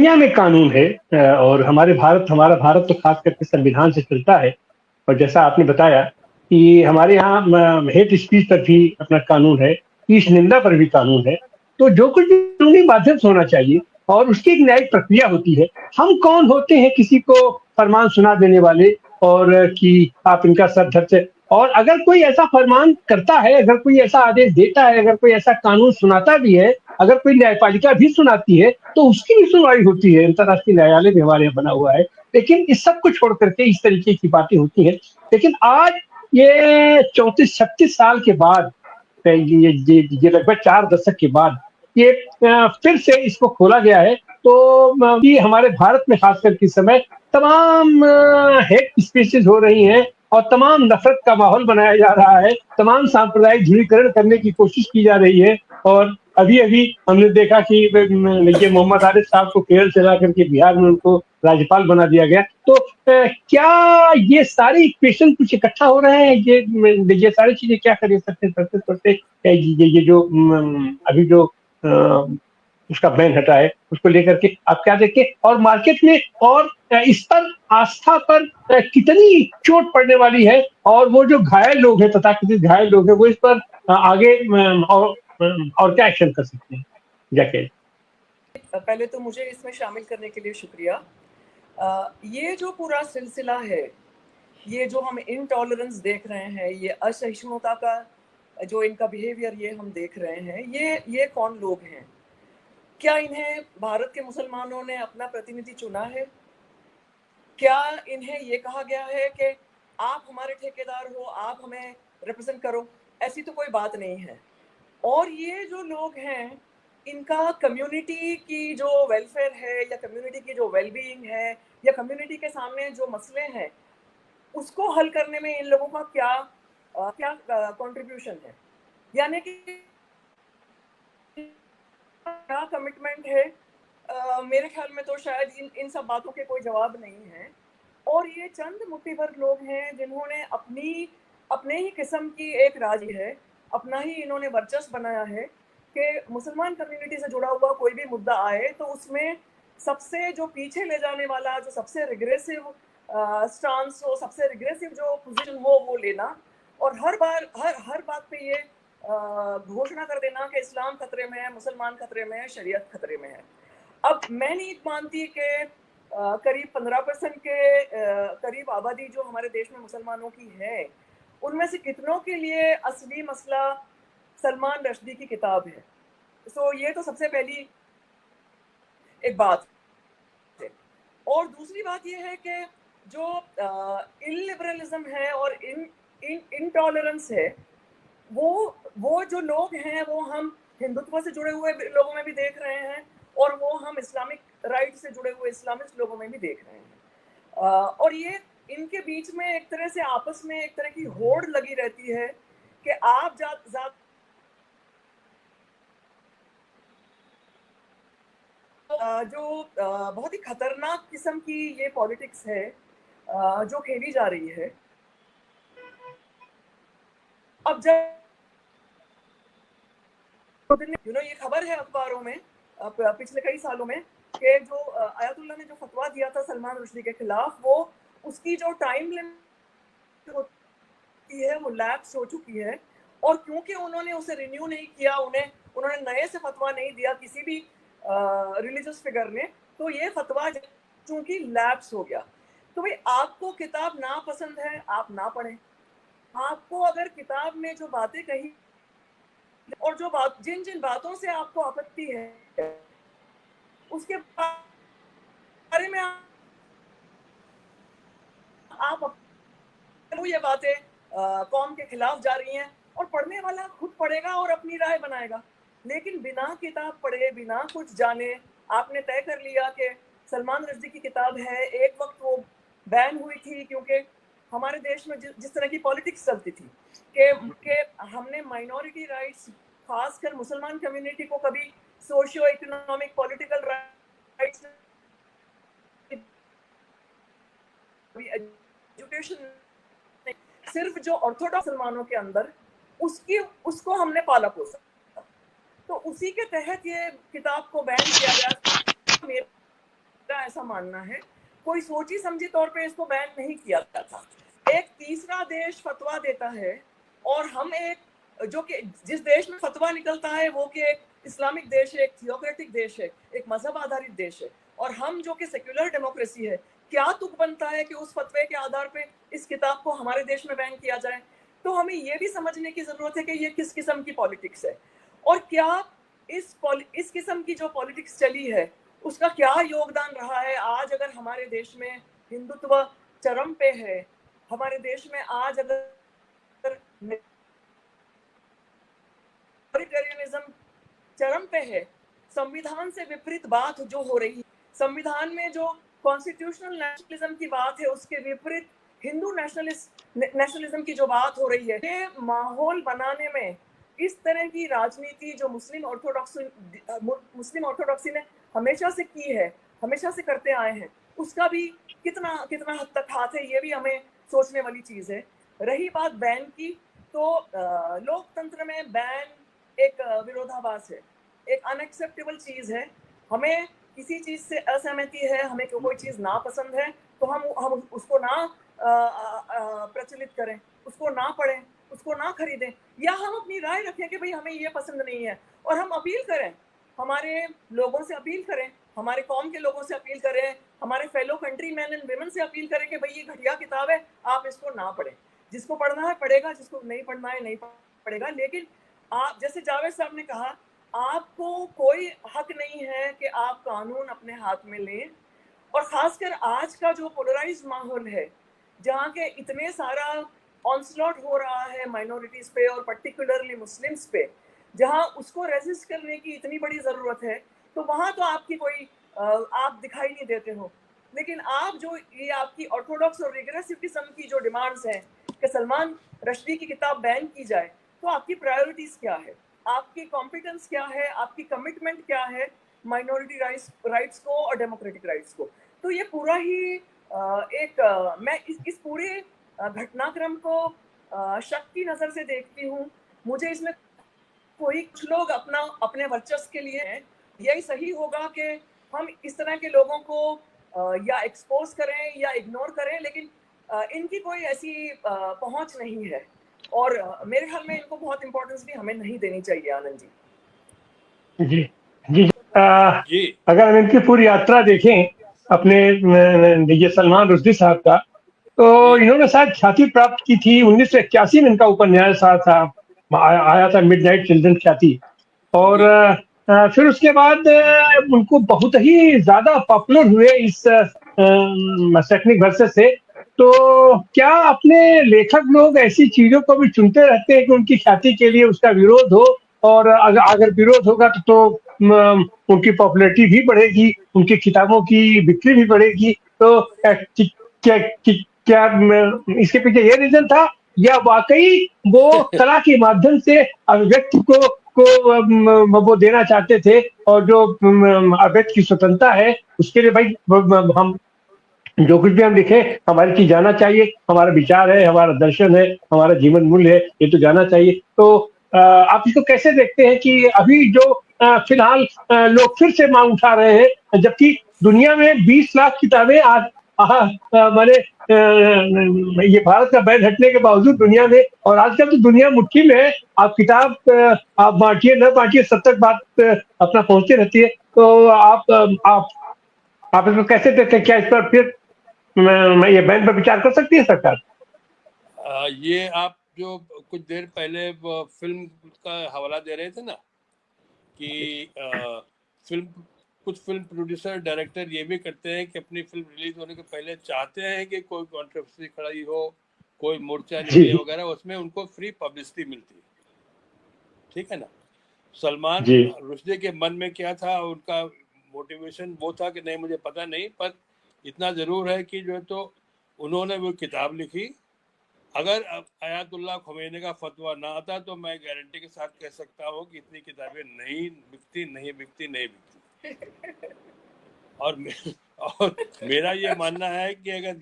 दुनिया में कानून है और हमारा भारत तो खास करके संविधान से चलता है। और जैसा आपने बताया कि हमारे यहाँ हेट स्पीच पर भी अपना कानून है, ईश निंदा पर भी कानून है। तो जो कुछ भी कानूनी माध्यम से होना चाहिए और उसकी एक न्यायिक प्रक्रिया होती है। हम कौन होते हैं किसी को फरमान सुना देने वाले और कि आप इनका सर धड़ से और अगर कोई ऐसा फरमान करता है, अगर कोई ऐसा आदेश देता है, अगर कोई ऐसा कानून सुनाता भी है, अगर कोई न्यायपालिका भी सुनाती है, तो उसकी भी सुनवाई होती है। अंतर्राष्ट्रीय न्यायालय भी हमारे यहाँ बना हुआ है। लेकिन इस सब को छोड़ करके इस तरीके की बातें होती हैं। लेकिन आज ये 34-36 साल के बाद ये लगभग 4 दशक के बाद ये फिर से इसको खोला गया है। तो ये हमारे भारत में खास करके इस समय तमाम हेट स्पीचेस हो रही हैं और तमाम नफरत का माहौल बनाया जा रहा है, तमाम सांप्रदायिक ध्रुवीकरण करने की कोशिश की जा रही है। और अभी-अभी हमने देखा कि ये मोहम्मद आरिफ साहब को केरल से ला करके बिहार में उनको राज्यपाल बना दिया गया। तो क्या ये सारे इक्वेशन कुछ इकट्ठा हो रहे हैं? ये सारी चीज़ें क्या कर सकते हैं चलते-चलते ये जो अभी जो उसका बैन हटा है, उसको लेकर के आप क्या देखते हैं? और मार्केट में और इस पर आस्था पर कितनी चोट पड़ने वाली है? और वो जो घायल लोग हैं, तथाकथित घायल लोग हैं, वो इस पर आगे और क्या एक्शन कर सकते हैं? जाके पहले तो मुझे इसमें शामिल करने के लिए शुक्रिया। ये जो पूरा सिलसिला है, ये जो हम इनटॉलरेंस देख रहे हैं, ये असहिष्णुता का जो इनका बिहेवियर ये हम देख रहे हैं, ये कौन लोग हैं? क्या इन्हें भारत के मुसलमानों ने अपना प्रतिनिधि चुना है? क्या इन्हें ये कहा गया है कि आप हमारे ठेकेदार हो, आप हमें रिप्रेजेंट करो? ऐसी तो कोई बात नहीं है। और ये जो लोग हैं, इनका कम्युनिटी की जो वेलफेयर है या कम्युनिटी की जो वेलबीइंग है या कम्युनिटी के सामने जो मसले हैं, उसको हल करने में इन लोगों का क्या कंट्रीब्यूशन है, यानी कि क्या कमिटमेंट है? मेरे ख्याल में तो शायद इन सब बातों के कोई जवाब नहीं है। और ये चंद मुट्ठी भर लोग हैं जिन्होंने अपने ही किस्म की एक राज है, अपना ही इन्होंने वर्चस्व बनाया है कि मुसलमान कम्युनिटी से जुड़ा हुआ कोई भी मुद्दा आए तो उसमें सबसे जो पीछे ले जाने वाला, जो सबसे रिग्रेसिव स्टांस हो, सबसे रिग्रेसिव जो पोजीशन हो, वो लेना। और हर बात पे ये घोषणा कर देना कि इस्लाम खतरे में है, मुसलमान खतरे में है, शरीयत खतरे में है। अब मैं नहीं मानती कि करीब 15% के करीब आबादी जो हमारे देश में मुसलमानों की है, उनमें से कितनों के लिए असली मसला सलमान रश्दी की किताब है। सो ये तो सबसे पहली एक बात है। और दूसरी बात ये है कि जो इलिबरलिज्म है और इनटॉलरेंस है, वो जो लोग हैं, वो हम हिंदुत्व से जुड़े हुए लोगों में भी देख रहे हैं और वो हम इस्लामिक राइट से जुड़े हुए इस्लामिस्ट लोगों में भी देख रहे हैं। और ये इनके बीच में एक तरह से आपस में एक तरह की होड़ लगी रहती है कि आप जो बहुत ही खतरनाक किस्म की ये पॉलिटिक्स है जो खेली जा रही है। अब जब ये खबर है अखबारों में पिछले कई सालों में कि जो आयतुल्लाह ने जो फतवा दिया था सलमान रुश्दी के खिलाफ, वो उसकी जो टाइम लिमिट होती है वो लैप्स हो चुकी है। और क्योंकि उन्होंने उसे रिन्यू नहीं किया, उन्होंने नए से फतवा नहीं दिया किसी भी रिलीजियस फिगर ने, तो ये फतवा चूंकि लैप्स हो गया। तो भाई, आपको किताब ना पसंद है, आप ना पढ़ें। आपको अगर किताब में जो बातें कही और जिन बातों से आपको आपत्ति है, उसके बारे में आप ये बातें कौम के खिलाफ जा रही हैं, और पढ़ने वाला खुद पढ़ेगा और अपनी राय बनाएगा। लेकिन बिना किताब पढ़े, बिना कुछ जाने, आपने तय कर लिया कि सलमान रश्दी की किताब है। एक वक्त वो बैन हुई थी क्योंकि हमारे देश में जिस तरह की पॉलिटिक्स चलती थी कि हमने माइनॉरिटी राइट्स, खासकर मुसलमान कम्युनिटी को कभी socio economic political rights, education, सिर्फ जो ऑर्थोडॉक्स मुसलमानों के अंदर उसको हमने पाला पोसा। तो उसी के तहत ये किताब को बैन किया गया। ऐसा मानना है, कोई सोची समझी तौर पे इसको बैन नहीं किया गया था। एक तीसरा देश फतवा देता है और हम एक जो कि जिस देश में फतवा निकलता है वो कि एक इस्लामिक देश है, एक थियोक्रेटिक देश है, एक मजहब आधारित देश है, और हम जो कि सेक्युलर डेमोक्रेसी है, क्या तुक बनता है कि उस फतवे के आधार पे इस किताब को हमारे देश में बैन किया जाए। तो हमें ये भी समझने की जरूरत है कि ये किस किस्म की पॉलिटिक्स है, और क्या इस किस्म की जो पॉलिटिक्स चली है उसका क्या योगदान रहा है। आज अगर हमारे देश में हिंदुत्व चरम पे है, हमारे देश में आज अगर ऑथोरिटेरियनिज्म चरम पे है, संविधान से विपरीत बात जो हो रही है, संविधान में जो कॉन्स्टिट्यूशनल नेशनलिज्म की बात है उसके विपरीत हिंदू नेशनलिज्म की जो बात हो रही है, ये माहौल बनाने में इस तरह की राजनीति जो मुस्लिम ऑर्थोडॉक्सी ने हमेशा से की है, हमेशा से करते आए हैं, उसका भी कितना हद तक हाथ है, ये भी हमें सोचने वाली चीज है। रही बात बैन की, तो लोकतंत्र में बैन एक विरोधाभास है, एक अनएक्सेप्टेबल चीज है। हमें किसी चीज से असहमति है, हमें कोई चीज ना पसंद है, तो हम उसको ना प्रचलित करें, उसको ना पढ़ें, उसको ना खरीदें, या हम अपनी राय रखें कि भाई हमें ये पसंद नहीं है, और हम अपील करें, हमारे लोगों से अपील करें, हमारे कौम के लोगों से अपील करें, हमारे fellow country man and women से अपील करें कि भाई ये घटिया किताब है, आप इसको ना पढ़ें। जिसको पढ़ना है पढ़ेगा, जिसको नहीं पढ़ना है नहीं पढ़ेगा। लेकिन आप, जैसे जावेद साहब ने कहा, आपको कोई हक नहीं है कि आप कानून अपने हाथ में लें, और खासकर आज का जो पोलराइज्ड माहौल है, जहाँ के इतने सारा ऑनस्लॉट हो रहा है माइनॉरिटीज पे और पर्टिकुलरली मुस्लिम्स पे, जहाँ उसको रेजिस्ट करने की इतनी बड़ी ज़रूरत है, तो वहाँ तो आपकी कोई आप दिखाई नहीं देते हो। लेकिन आप जो ये आपकी ऑर्थोडॉक्स और रिग्रेसिव किस्म की जो डिमांड्स हैं कि सलमान रश्दी की किताब बैन की जाए, तो आपकी प्रायोरिटीज़ क्या है, आपकी कॉम्पिटेंस क्या है, आपकी कमिटमेंट क्या है माइनॉरिटी राइट्स को और डेमोक्रेटिक राइट्स को। तो ये पूरा ही मैं इस पूरे घटनाक्रम को शक की नज़र से देखती हूँ। मुझे इसमें कुछ लोग अपने वर्चस्व के लिए हैं, यही सही होगा कि हम इस तरह के लोगों को या एक्सपोज करें या इग्नोर करें, लेकिन इनकी कोई ऐसी पहुंच नहीं है, और मेरे ख्याल में इनको बहुत इम्पोर्टेंस भी हमें नहीं देनी चाहिए। आनंद जी। जी जी। जी अगर हम इनकी पूरी यात्रा देखें अपने ये सलमान रुश्दी साहब का, तो जी इन्होंने शायद ख्याति प्राप्त की थी 1981 में, इनका उपन्यास आया था मिडनाइट चिल्ड्रन ख्याति। और जी फिर उसके बाद उनको बहुत ही ज्यादा पॉपुलर हुए इस शैक्षणिक वर्षस से। तो क्या अपने लेखक लोग ऐसी चीजों को भी चुनते रहते हैं कि उनकी ख्याति के लिए उसका विरोध हो, और अगर विरोध होगा तो उनकी पॉपुलैरिटी भी बढ़ेगी, उनकी किताबों की बिक्री भी बढ़ेगी। तो क्या क्या इसके पीछे ये रीजन था, या वाकई वो कला के माध्यम से अभिव्यक्ति को वो देना चाहते थे, और जो अभिव्यक्ति की स्वतंत्रता है उसके लिए भाई हम जो कुछ भी हम लिखे हमारी चीज जाना चाहिए, हमारा विचार है, हमारा दर्शन है, हमारा जीवन मूल्य है, ये तो जाना चाहिए। तो आप इसको कैसे देखते हैं कि अभी जो फिलहाल लोग फिर से मांग उठा रहे हैं, जबकि दुनिया में 20 लाख किताबें आज माने ये भारत का बैन हटने के बावजूद दुनिया में, और आजकल तो दुनिया मुट्ठी में है, आप किताब आप बांटिए न बांटिए, सब तक बात अपना पहुंचती रहती है। तो आप इसको कैसे देखते हैं, क्या इस पर फिर ये बैन पर विचार कर सकती है सरकार? ये आप जो कुछ देर पहले फिल्म का हवाला दे रहे थे ना, कि कुछ फिल्म प्रोड्यूसर डायरेक्टर ये भी करते हैं कि अपनी फिल्म रिलीज होने के पहले चाहते हैं कि कोई कंट्रोवर्सी खड़ी हो, कोई मोर्चा निकले वगैरह, उसमें उनको फ्री पब्लिसिटी मिलती है। ठीक है ना। सलमान रुश्दी के मन में क्या था, उनका मोटिवेशन वो था कि नहीं मुझे पता नहीं, पर इतना जरूर है कि जो है तो उन्होंने वो किताब लिखी। अगर आयतुल्लाह खमैनी का फतवा ना आता तो मैं गारंटी के साथ कह सकता हूँ कि इतनी किताबें नहीं बिकती। और मेरा ये मानना है कि अगर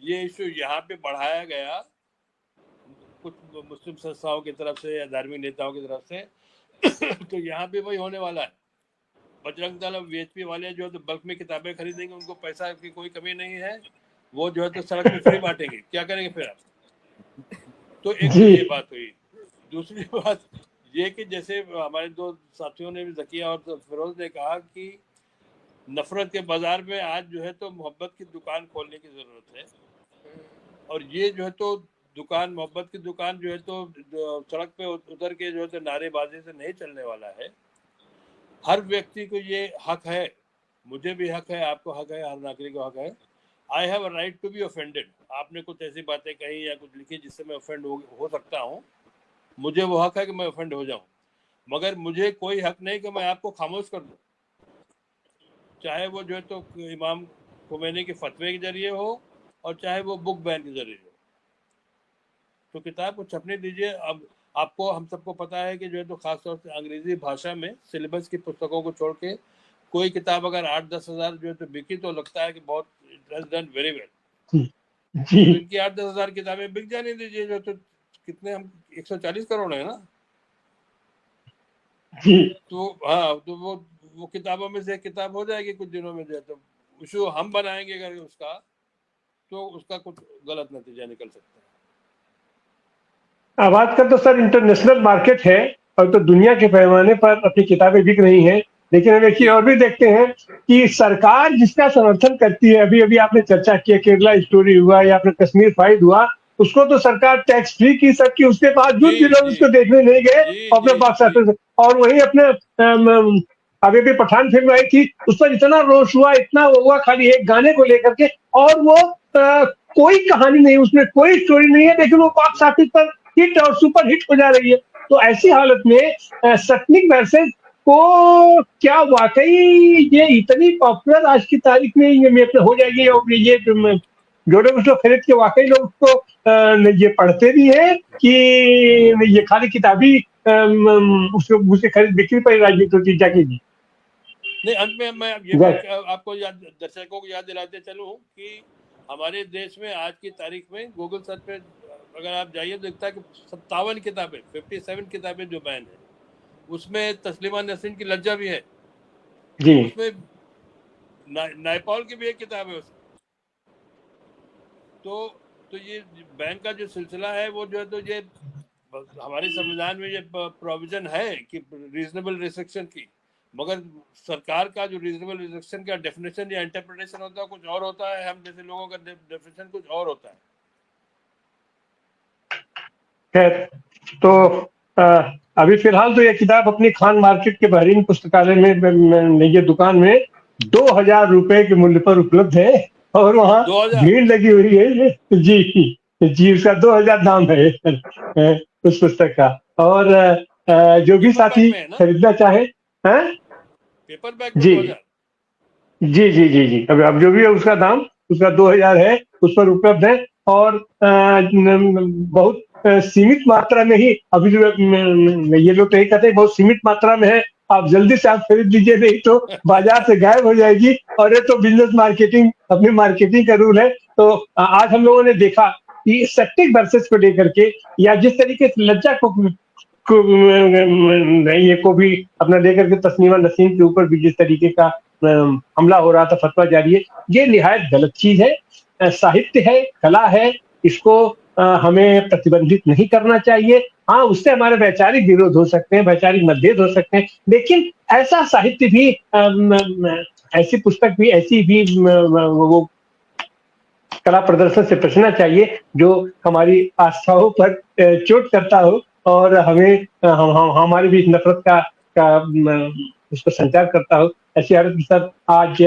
ये इशू यहाँ पे बढ़ाया गया कुछ मुस्लिम संस्थाओं की तरफ से या धार्मिक नेताओं की तरफ से तो यहाँ पे वही होने वाला है। बजरंग दल और वीएचपी वाले जो है तो बल्क में किताबें खरीदेंगे, उनको पैसा की कोई कमी नहीं है, वो जो है तो सड़क में फ्री बांटेंगे, क्या करेंगे फिर आप? तो एक तो ये बात हुई। दूसरी बात ये कि जैसे हमारे दो साथियों ने भी, ज़किया और फिरोज ने कहा कि नफरत के बाजार में आज जो है तो मोहब्बत की दुकान खोलने की जरूरत है, और ये जो है तो दुकान, मोहब्बत की दुकान जो है तो सड़क पे उतर के जो है तो नारेबाजी से नहीं चलने वाला है। हर व्यक्ति को ये हक है, मुझे भी हक है, आपको हक है, हर नागरिक को हक है। I have a right to be offended. आपने कुछ ऐसी बातें कही या कुछ लिखी जिससे मैं ऑफेंड हो सकता हूँ, मुझे वो हक है कि मैं ऑफेंड हो जाऊं, मगर मुझे कोई हक नहीं कि मैं आपको खामोश कर दूं, चाहे वो जो है तो इमाम खुमैनी के फतवे के जरिए हो और चाहे वो बुक बैन के जरिए हो। तो किताब को छपने दीजिए। अब आपको, हम सबको पता है कि जो है तो खासतौर से अंग्रेजी भाषा में सिलेबस की पुस्तकों को छोड़ के कोई किताब अगर 8-10 हज़ार जो है तो बिकी तो लगता है कि बहुत डन वेरी वेल। तो इनकी 8-10 हज़ार किताबें बिक जाने दीजिए। जो तो कितने, हम 140 करोड़ है ना, तो हाँ, तो वो किताबों में से किताब हो जाएगी कुछ दिनों में। जो है तो इशू हम बनाएंगे अगर उसका, तो उसका कुछ गलत नतीजा निकल सकता है। आवाज का तो सर इंटरनेशनल मार्केट है और तो दुनिया के पैमाने पर अपनी किताबें बिक रही हैं, लेकिन हम एक चीज और भी देखते हैं कि सरकार जिसका समर्थन करती है, अभी अभी आपने चर्चा की केरला स्टोरी हुआ या फिर कश्मीर फाइल हुआ, उसको तो सरकार टैक्स फ्री की सबकी, उसके बावजूद भी लोग उसको देखने नहीं गए अपने बॉक्स ऑफिस। और वही अपने अभी भी पठान फिल्म आई थी, उस पर इतना रोष हुआ, इतना हुआ खाली एक गाने को लेकर के, और वो कोई कहानी नहीं, उसमें कोई स्टोरी नहीं है, लेकिन वो बॉक्स ऑफिस पर हिट और सुपर हिट हो जा रही है। तो ऐसी हालत में सटनिक वर्सेस को क्या वाकई ये इतनी पॉपुलर आज की तारीख में ये हो जाएगी, और ये जो लोग उसको खरीद के वाकई लोग उसको ये पढ़ते भी हैं कि ये खाली किताबी उसको उसे खरीद बिक्री पर राजनीति जाकेगी। नहीं, अंत में मैं ये आपको दर्शकों को याद दिलाते चलूं कि हमारे देश में आज की तारीख में गूगल सर्च पे अगर आप जाइए तो दिखता है कि 57 किताबें, 57 किताबें जो बैन है, उसमें तस्लीमा नसरीन की लज्जा भी है जी, उसमें नायपॉल की भी एक किताब है उसमें। तो ये बैन का जो सिलसिला है वो जो है तो ये हमारे संविधान में ये प्रोविजन है कि रीजनेबल रिस्ट्रिक्शन की, मगर सरकार का जो रीजनेबल रिस्ट्रिक्शन का डेफिनेशन या इंटरप्रिटेशन होता है कुछ और होता है, हम जैसे लोगों का डेफिनेशन कुछ और होता है। खैर, तो अभी फिलहाल तो ये किताब अपनी खान मार्केट के बहरीन पुस्तकालय में ये दुकान में 2000 रुपए के मूल्य पर उपलब्ध है, और वहाँ भीड़ लगी हुई है। जी जी, उसका 2000 दाम है उस पुस्तक का। और जो भी साथी खरीदना चाहे, पेपर बैग में 2000। जी जी जी जी, अब जो भी है उसका दाम, उसका 2000 है, उस पर उपलब्ध है, और बहुत सीमित मात्रा में ही अभी जो ये लोग तो यही कहते हैं बहुत सीमित मात्रा में है, आप जल्दी से आप खरीद लीजिए, नहीं तो बाजार से गायब हो जाएगी। और ये तो बिजनेस मार्केटिंग, अपनी मार्केटिंग का रूल है। तो आज हम लोगों ने देखा कि सट्टिक वर्सेस को लेकर के, या जिस तरीके से लज्जा ये को भी अपना लेकर के तस्नीमा नसीम के ऊपर भी जिस तरीके का हमला हो रहा था, फतवा जारी है, ये निहायत गलत चीज है। साहित्य है, कला है, इसको हमें प्रतिबंधित नहीं करना चाहिए। हाँ, उससे हमारे वैचारिक विरोध हो सकते हैं, वैचारिक मतभेद हो सकते हैं, लेकिन ऐसा साहित्य भी, ऐसी पुस्तक भी, ऐसी भी वो कला प्रदर्शन से बचना चाहिए जो हमारी आस्थाओं पर चोट करता हो और हमें हमारे बीच नफरत का उसको संचार करता हो। ऐसी हालत में सर आज